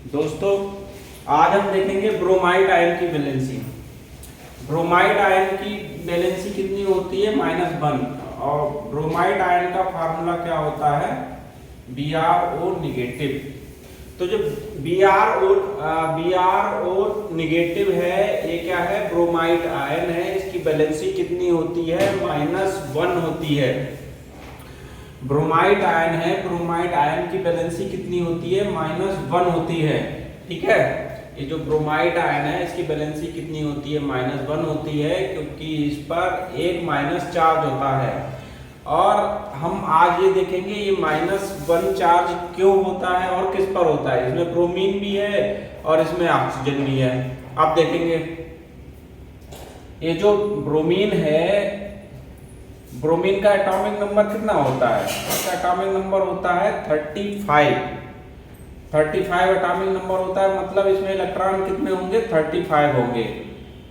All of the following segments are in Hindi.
दोस्तों, आज हम देखेंगे ब्रोमाइड आयन की वैलेंसी। ब्रोमाइड आयन की वैलेंसी कितनी होती है? -1। और ब्रोमाइड आयन का फार्मूला क्या होता है? BrO negative. तो जो BrO निगेटिव है, ये क्या है? ब्रोमाइड आयन है। इसकी वैलेंसी कितनी होती है? -1 होती है। ब्रोमाइड आयन है, ब्रोमाइड आयन की वैलेंसी कितनी होती है? -1 होती है। ठीक है, ये जो ब्रोमाइड आयन है इसकी वैलेंसी कितनी होती है? -1 होती है, क्योंकि इस पर एक माइनस चार्ज होता है। और हम आज ये देखेंगे ये -1 चार्ज क्यों होता है और किस पर होता है। इसमें ब्रोमीन भी है और इसमें ऑक्सीजन भी है। आप देखेंगे ये जो ब्रोमीन है, ब्रोमीन का एटॉमिक नंबर कितना होता है? इसका एटॉमिक नंबर होता है 35 एटॉमिक नंबर होता है। मतलब इसमें इलेक्ट्रॉन कितने होंगे? 35 होंगे।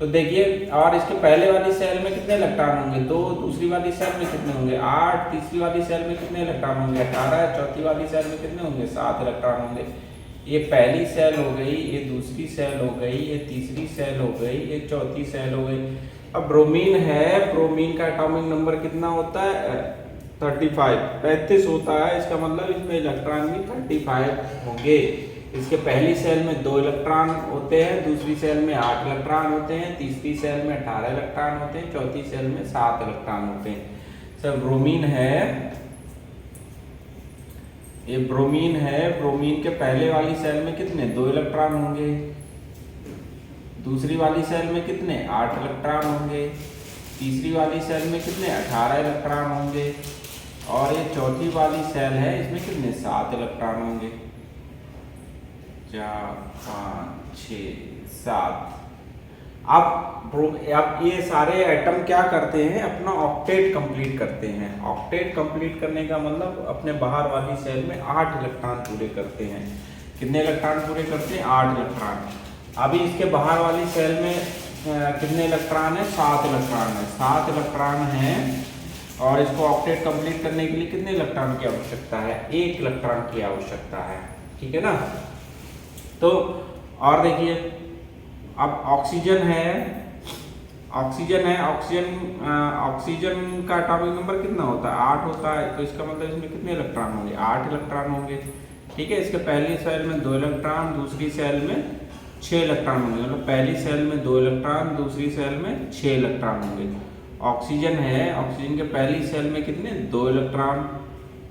तो देखिए, और इसके पहले वाली सेल में कितने इलेक्ट्रॉन होंगे? 2। दूसरी वाली सेल में कितने होंगे? 8। तीसरी वाली सेल में कितने इलेक्ट्रॉन होंगे? 18। चौथी वाली सेल में कितने होंगे? 7 इलेक्ट्रॉन होंगे। ये पहली सेल हो गई, ये दूसरी सेल हो गई, ये तीसरी सेल हो गई, ये चौथी सेल हो गई। अब ब्रोमीन है, ब्रोमीन का एटॉमिक नंबर कितना होता है? 35 होता है। इसका मतलब इसमें इलेक्ट्रॉन भी 35 होंगे। इसके पहली सेल में 2 इलेक्ट्रॉन होते हैं, दूसरी सेल में 8 इलेक्ट्रॉन होते हैं, तीसरी सेल में 18 इलेक्ट्रॉन होते हैं, चौथी सेल में 7 इलेक्ट्रॉन होते हैं। सब ब्रोमीन है, ये ब्रोमीन है। ब्रोमीन के पहले वाली सेल में कितने? 2 इलेक्ट्रॉन होंगे। दूसरी वाली सेल में कितने? 8 इलेक्ट्रॉन होंगे। तीसरी वाली सेल में कितने? 18 इलेक्ट्रॉन होंगे। और ये चौथी वाली सेल है, इसमें कितने? 7 इलेक्ट्रॉन होंगे। 4 5 6 7। अब ये सारे एटम क्या करते हैं? अपना ऑक्टेट कंप्लीट करते हैं। ऑक्टेट कंप्लीट करने का मतलब अपने बाहर वाली सेल में 8 इलेक्ट्रॉन पूरे करते हैं। कितने इलेक्ट्रॉन पूरे करते हैं? 8 इलेक्ट्रॉन। अभी इसके बाहर वाली सेल में कितने इलेक्ट्रॉन है? 7 इलेक्ट्रॉन है। 7 इलेक्ट्रॉन है। और इसको ऑक्टेट कंप्लीट करने के लिए कितने इलेक्ट्रॉन की आवश्यकता है? 1 इलेक्ट्रॉन की आवश्यकता है। ठीक है ना? तो और देखिए, अब ऑक्सीजन है, ऑक्सीजन का एटॉमिक नंबर कितना होता है? 8 होता है। तो इसका मतलब इसमें कितने इलेक्ट्रॉन होंगे? 8 इलेक्ट्रॉन होंगे। ठीक है, इसके पहली सेल में 2 इलेक्ट्रॉन, दूसरी सेल में 6 इलेक्ट्रॉन होंगे। मतलब पहली सेल में 2 इलेक्ट्रॉन, दूसरी सेल में 6 इलेक्ट्रॉन होंगे। ऑक्सीजन है, ऑक्सीजन के पहली सेल में कितने? 2 इलेक्ट्रॉन,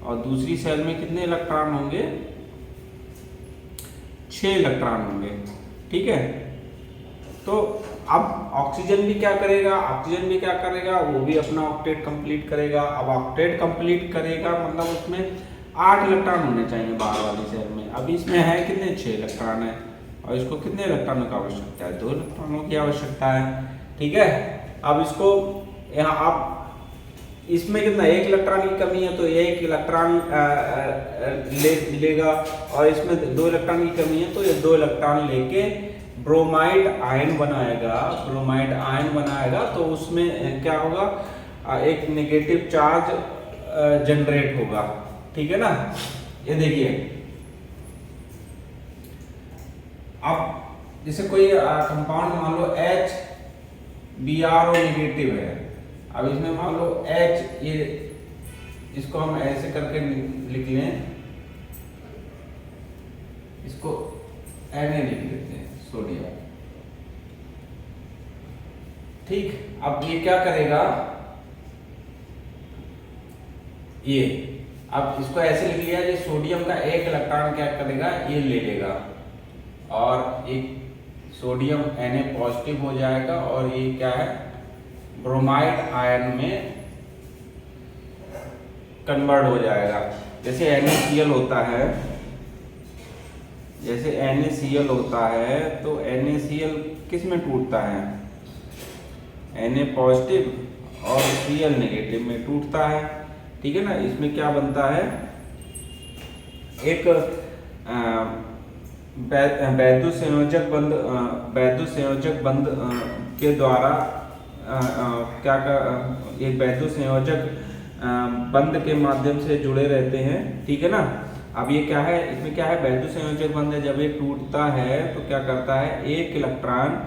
और दूसरी सेल में कितने इलेक्ट्रॉन होंगे? 6 इलेक्ट्रॉन होंगे। ठीक है, तो अब ऑक्सीजन भी क्या करेगा? वो भी अपना ऑक्टेट कंप्लीट करेगा। अब ऑक्टेट कंप्लीट करेगा मतलब उसमें 8 इलेक्ट्रॉन होने चाहिए बाहर वाली सेल में। अब इसमें है कितने? 6 इलेक्ट्रॉन है। और इसको कितने इलेक्ट्रॉनों की आवश्यकता है? 2 इलेक्ट्रॉनों की आवश्यकता है। ठीक है, अब इसको यहाँ आप इसमें कितना? 1 इलेक्ट्रॉन की कमी है तो 1 इलेक्ट्रॉन लेगा। और इसमें 2 इलेक्ट्रॉन की कमी है तो ये 2 इलेक्ट्रॉन लेके ब्रोमाइड आयन बनाएगा। तो उसमें क्या होगा? एक नेगेटिव चार्ज जनरेट होगा। ठीक है ना? ये देखिए, अब जैसे कोई कंपाउंड मान लो HBrO नेगेटिव है। अब इसमें मान लो H, ये इसको हम ऐसे करके लिख लें, इसको Na लिख लेते हैं, सोडियम। ठीक, अब ये क्या करेगा? ये अब इसको ऐसे लिख लिया, ये सोडियम का 1 इलेक्ट्रॉन क्या करेगा? ये ले लेगा और एक सोडियम Na पॉजिटिव हो जाएगा। और ये क्या है? ब्रोमाइड आयन में कन्वर्ट हो जाएगा। जैसे NaCl होता है, तो NaCl किस में टूटता है? Na पॉजिटिव और Cl नेगेटिव में टूटता है। ठीक है ना? इसमें क्या बनता है? एक वैद्युत संयोजक बंध के द्वारा एक वैद्युत संयोजक बंध के माध्यम से जुड़े रहते हैं। ठीक है ना? अब ये क्या है, इसमें क्या है, वैद्युत संयोजक बंध है। जब ये टूटता है तो क्या करता है, एक इलेक्ट्रॉन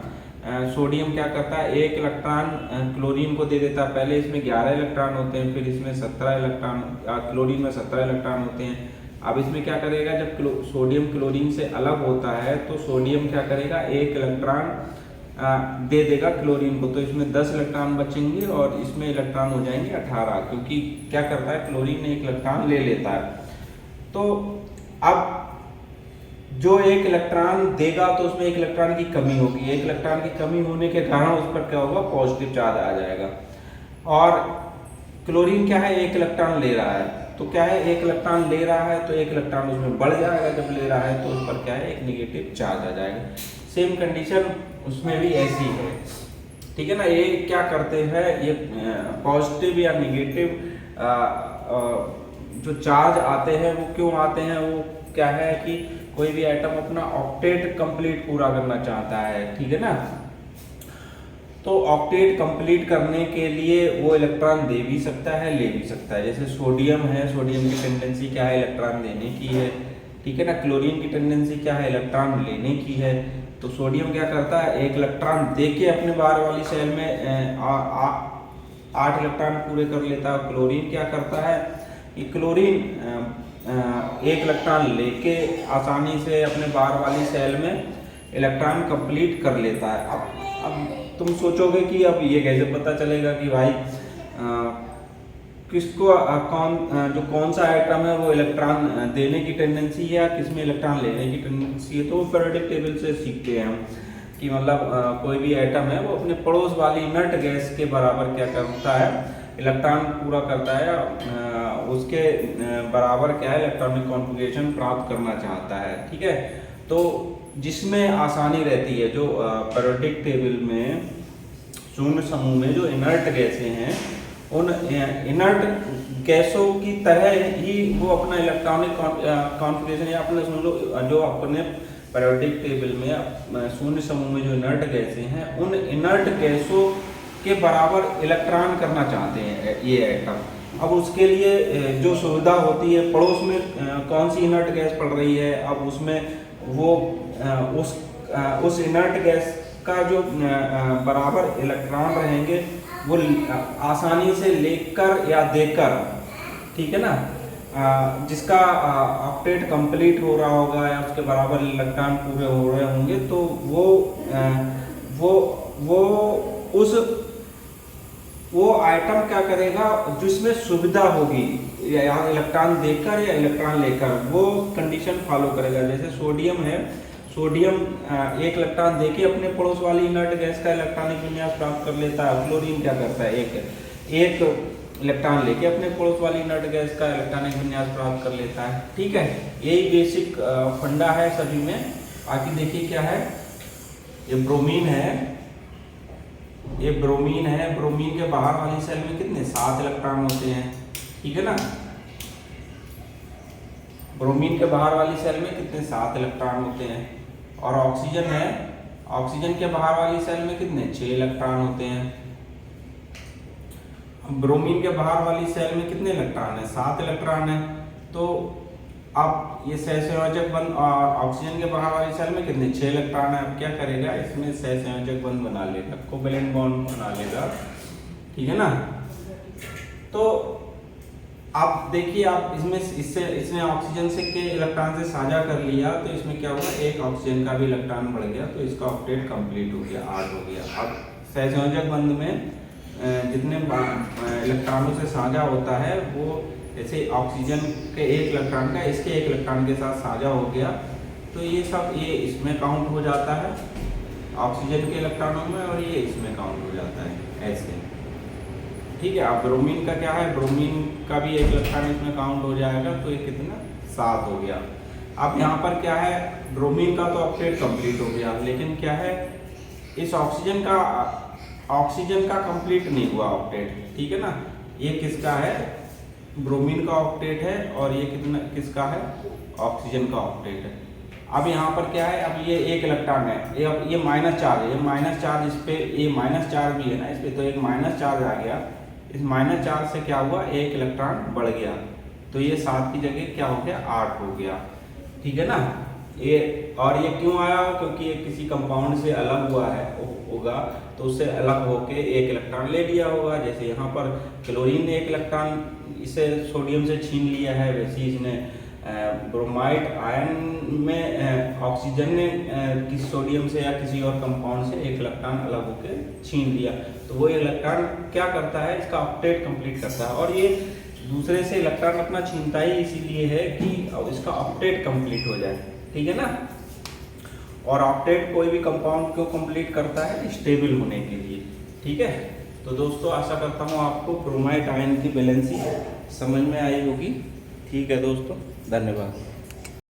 सोडियम क्या करता है, एक इलेक्ट्रॉन क्लोरीन को दे देता है। पहले इसमें 11 इलेक्ट्रॉन होते हैं, फिर इसमें 17 इलेक्ट्रॉन, क्लोरीन में 17 इलेक्ट्रॉन होते हैं। अब इसमें क्या करेगा, जब सोडियम क्लोरीन से अलग होता है तो सोडियम क्या करेगा, एक इलेक्ट्रॉन दे देगा क्लोरीन को, तो इसमें 10 इलेक्ट्रॉन बचेंगे और इसमें इलेक्ट्रॉन हो जाएंगे 18, क्योंकि क्या करता है, क्लोरीन एक इलेक्ट्रॉन ले लेता है। तो अब जो एक इलेक्ट्रॉन देगा तो उसमें एक इलेक्ट्रॉन की कमी होगी, एक इलेक्ट्रॉन की कमी होने के कारण उस पर क्या होगा, पॉजिटिव चार्ज आ जाएगा। और क्लोरीन क्या है, एक इलेक्ट्रॉन ले रहा है, तो क्या है, एक इलेक्ट्रॉन ले रहा है तो एक इलेक्ट्रॉन उसमें बढ़ जाएगा, जब ले रहा है तो उस पर क्या है, एक निगेटिव चार्ज आ जाएगा। सेम कंडीशन उसमें भी ऐसी है, ठीक है ना। ये क्या करते हैं, ये पॉजिटिव या निगेटिव जो चार्ज आते हैं वो क्यों आते हैं, वो क्या है कि कोई भी एटम अपना ऑक्टेट कंप्लीट पूरा करना चाहता है, ठीक है ना। तो ऑक्टेट कंप्लीट करने के लिए वो इलेक्ट्रॉन दे भी सकता है, ले भी सकता है। जैसे सोडियम है, सोडियम की टेंडेंसी क्या है, इलेक्ट्रॉन देने की है, ठीक है ना। क्लोरीन की टेंडेंसी क्या है, इलेक्ट्रॉन लेने की है। तो सोडियम क्या करता है, एक इलेक्ट्रॉन दे के अपने बाहर वाली सेल में 8 इलेक्ट्रॉन पूरे कर लेता है। क्लोरीन क्या करता है, ये क्लोरीन एक इलेक्ट्रॉन लेके आसानी से अपने बाहर वाली सेल में इलेक्ट्रॉन कंप्लीट कर लेता है। अब तुम सोचोगे कि अब ये कैसे पता चलेगा कि भाई किसको कौन सा एटम है वो इलेक्ट्रॉन देने की टेंडेंसी है या किसमें इलेक्ट्रॉन लेने की टेंडेंसी है। तो पीरियोडिक टेबल से सीखते हैं हम कि मतलब कोई भी एटम है वो अपने पड़ोस वाली इनर्ट गैस के बराबर क्या करता है, इलेक्ट्रॉन पूरा करता है, उसके बराबर क्या है, इलेक्ट्रॉनिक कॉन्फ़िगरेशन प्राप्त करना चाहता है, ठीक है। तो जिसमें आसानी रहती है, जो पीरियोडिक टेबल में शून्य समूह में जो इनर्ट गैसें हैं, उन इनर्ट गैसों की तरह ही वो अपना इलेक्ट्रॉनिक कॉन्फ़िगरेशन, या अपने सुन लो, जो अपने पीरियोडिक टेबल में शून्य समूह में जो इनर्ट गैसें हैं, उन इनर्ट गैसों के बराबर इलेक्ट्रॉन करना चाहते हैं ये एटम। अब उसके लिए जो सुविधा होती है, पड़ोस में कौन सी इनर्ट गैस पड़ रही है, अब उसमें वो उस इनर्ट गैस का जो बराबर इलेक्ट्रॉन रहेंगे वो आसानी से लेकर या देकर, ठीक है ना, जिसका ऑक्टेट कंप्लीट हो रहा होगा या उसके बराबर इलेक्ट्रॉन पूरे हो रहे होंगे, तो वो आइटम क्या करेगा, जिसमें सुविधा होगी या इलेक्ट्रॉन देकर या इलेक्ट्रॉन लेकर, वो कंडीशन फॉलो करेगा। जैसे सोडियम है, सोडियम एक इलेक्ट्रॉन देके अपने पड़ोस वाली इनर्ट गैस का इलेक्ट्रॉनिक विन्यास प्राप्त कर लेता है। क्लोरीन क्या करता है, एक इलेक्ट्रॉन लेके अपने पड़ोस वाली इनर्ट गैस का इलेक्ट्रॉनिक विन्यास प्राप्त कर लेता है, ठीक है। यही बेसिक फंडा है सभी में। बाकी देखिए क्या है, ये ब्रोमीन है, ये ब्रोमीन है। ब्रोमीन के बाहर वाली सेल में कितने 7 इलेक्ट्रॉन होते हैं, ठीक है ना। ब्रोमीन के बाहर वाली सेल में कितने 7 इलेक्ट्रॉन होते हैं। और ऑक्सीजन है, ऑक्सीजन के बाहर वाली सेल में कितने 6 इलेक्ट्रॉन होते हैं। ब्रोमीन के बाहर वाली सेल में कितने इलेक्ट्रॉन है, 7 इलेक्ट्रॉन है। तो अब ये सहसंयोजक बंध, ऑक्सीजन के बाहर वाली सेल में कितने 6 इलेक्ट्रॉन है। अब क्या करेगा, इसमें सहसंयोजक बंध बना लेगा, कोवेलेंट बॉन्ड बना लेगा, ठीक है ना। तो आप देखिए, आप इसने ऑक्सीजन से के इलेक्ट्रॉन से साझा कर लिया, तो इसमें क्या हुआ, एक ऑक्सीजन का भी इलेक्ट्रॉन बढ़ गया, तो इसका ऑक्टेट कंप्लीट हो गया, 8 हो गया। अब सहसंयोजक बंध में जितने इलेक्ट्रॉनों से साझा होता है, वो जैसे ऑक्सीजन के एक इलेक्ट्रॉन का इसके एक इलेक्ट्रॉन के साथ साझा हो गया, तो ये सब ये इसमें काउंट हो जाता है ऑक्सीजन के इलेक्ट्रॉनों में, और ये इसमें काउंट हो जाता है ऐसे, ठीक है। अब ब्रोमीन का क्या है, ब्रोमीन का भी एक इलेक्ट्रॉन इसमें काउंट हो जाएगा, तो ये कितना 7 हो गया। अब यहाँ पर क्या है, ब्रोमीन का तो ऑक्टेट कंप्लीट हो गया, लेकिन क्या है, इस ऑक्सीजन का कंप्लीट नहीं हुआ ऑक्टेट, ठीक है ना। ये किसका है, ब्रोमीन का ऑक्टेट है, और ये किसका है, ऑक्सीजन का ऑक्टेट है। अब यहाँ पर क्या है, अब ये एक इलेक्ट्रॉन है, ये माइनस चार्ज है, ये माइनस चार्ज इस पे, ये माइनस चार्ज भी है ना इस पे, तो एक माइनस चार्ज आ गया। इस माइनस चार्ज से क्या हुआ, एक इलेक्ट्रॉन बढ़ गया, तो ये 7 की जगह क्या हो गया, 8 हो गया। ठीक है ना। ये और ये क्यों आया, क्योंकि ये किसी कंपाउंड से अलग हुआ है होगा, तो उससे अलग होके एक इलेक्ट्रॉन ले लिया होगा। जैसे यहाँ पर क्लोरीन ने एक इलेक्ट्रॉन इसे सोडियम से छीन लिया है, वैसे इसने ब्रोमाइड आयन में ऑक्सीजन ने किसी सोडियम से या किसी और कंपाउंड से एक इलेक्ट्रॉन अलग होकर छीन लिया। तो वो इलेक्ट्रॉन क्या करता है, इसका ऑक्टेट कंप्लीट करता है। और ये दूसरे से इलेक्ट्रॉन अपना छीनता ही इसीलिए है कि इसका ऑक्टेट कंप्लीट हो जाए। ठीक है ना। और ऑक्टेट कोई भी कंपाउंड को कंप्लीट करता है स्टेबल होने के लिए। ठीक है। तो दोस्तों आशा करता हूँ आपको ब्रोमाइड आयन की वैलेंसी समझ में आई होगी। ठीक है दोस्तों, धन्यवाद।